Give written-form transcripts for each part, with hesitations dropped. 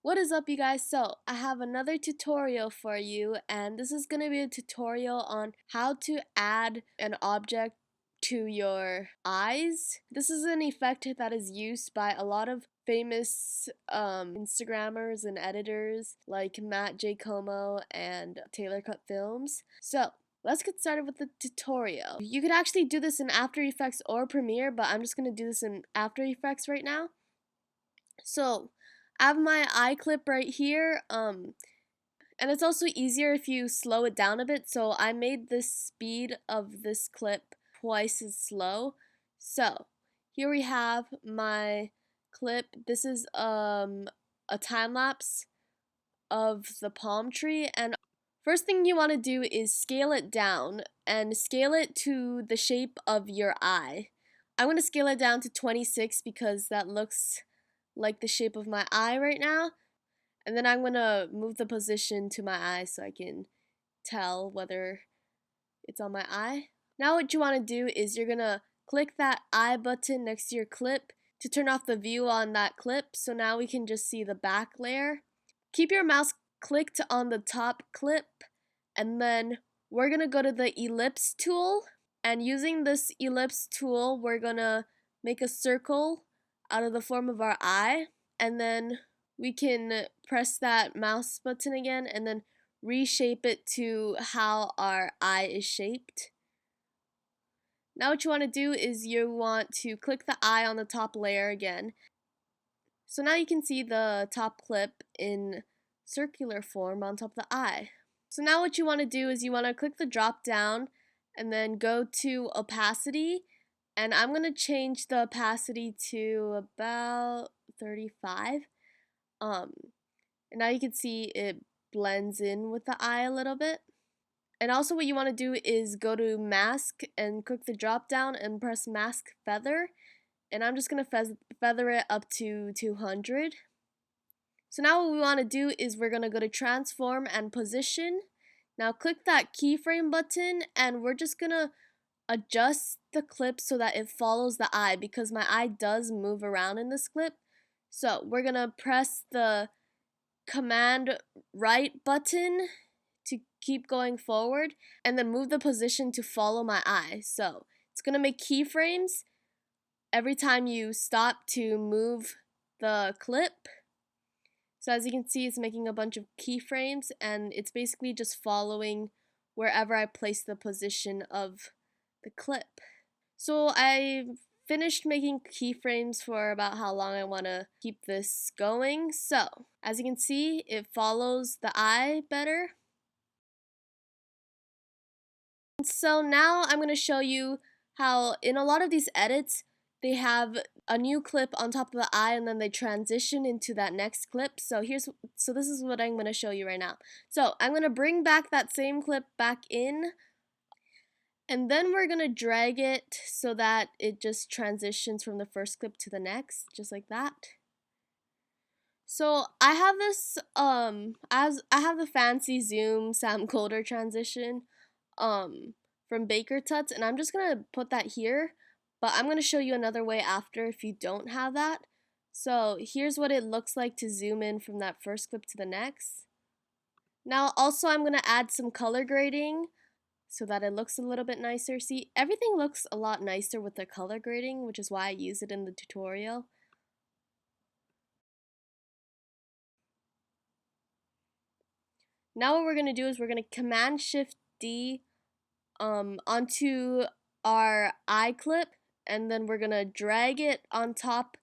What is up, you guys? So I have another tutorial for you, and this is going to be a tutorial on how to add an object to your eyes. This is an effect that is used by a lot of famous Instagrammers and editors like Matt Komo and TaylorCutFilms. So let's get started with the tutorial. You could actually do this in After Effects or Premiere, but I'm just going to do this in After Effects right now. So I have my eye clip right here, and it's also easier if you slow it down a bit, so I made the speed of this clip twice as slow. So here we have my clip. This is a time lapse of the palm tree, and first thing you want to do is scale it down and scale it to the shape of your eye. I'm going to scale it down to 26 because that looks like the shape of my eye right now. And then I'm going to move the position to my eye so I can tell whether it's on my eye. Now what you want to do is you're going to click that eye button next to your clip to turn off the view on that clip. So now we can just see the back layer. Keep your mouse clicked on the top clip, and then we're going to go to the Ellipse Tool. And using this Ellipse Tool, we're going to make a circle out of the form of our eye, and then we can press that mouse button again and then reshape it to how our eye is shaped. Now what you want to do is you want to click the eye on the top layer again. So now you can see the top clip in circular form on top of the eye. So now what you want to do is you want to click the drop down and then go to opacity, and I'm going to change the opacity to about 35. And now you can see it blends in with the eye a little bit. And also what you want to do is go to mask and click the drop down and press mask feather. And I'm just going to feather it up to 200. So now what we want to do is we're going to go to transform and position. Now click that keyframe button, and we're just going to adjust the clip so that it follows the eye, because my eye does move around in this clip. So we're going to press the Command right button to keep going forward, and then move the position to follow my eye. So it's going to make keyframes every time you stop to move the clip. So as you can see, it's making a bunch of keyframes, and it's basically just following wherever I place the position of the clip. So I finished making keyframes for about how long I want to keep this going. So as you can see, it follows the eye better. So now I'm going to show you how in a lot of these edits they have a new clip on top of the eye, and then they transition into that next clip. So this is what I'm going to show you right now. So I'm going to bring back that same clip back in, and then we're going to drag it so that it just transitions from the first clip to the next, just like that. So I have this I have the fancy zoom Sam Kolder transition from Baker Tuts, and I'm just going to put that here. But I'm going to show you another way after if you don't have that. So here's what it looks like to zoom in from that first clip to the next. Now also I'm going to add some color grading so that it looks a little bit nicer. See, everything looks a lot nicer with the color grading, which is why I use it in the tutorial. Now what we're going to do is we're going to Command Shift D onto our eye clip, and then we're gonna drag it on top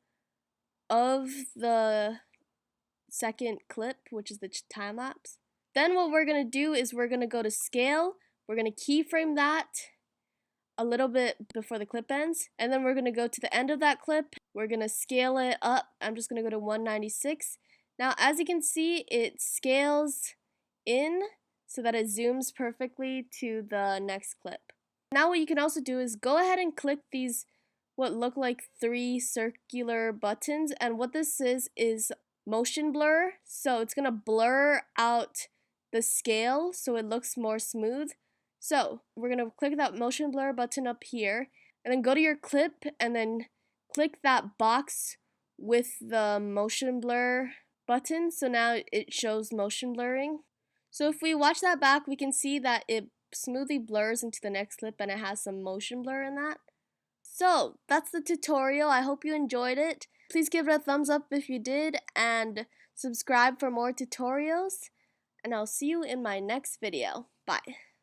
of the second clip, which is the time lapse. Then what we're gonna do is we're gonna go to scale, we're gonna keyframe that a little bit before the clip ends, and then we're gonna go to the end of that clip, we're gonna scale it up. I'm just gonna go to 196. Now as you can see, it scales in so that it zooms perfectly to the next clip. Now what you can also do is go ahead and click these what look like 3 circular buttons, and what this is motion blur. So it's gonna blur out the scale so it looks more smooth. So we're gonna click that motion blur button up here, and then go to your clip and then click that box with the motion blur button, so now it shows motion blurring. So if we watch that back, we can see that it smoothly blurs into the next clip and it has some motion blur in that. So that's the tutorial. I hope you enjoyed it. Please give it a thumbs up if you did and subscribe for more tutorials. And I'll see you in my next video. Bye.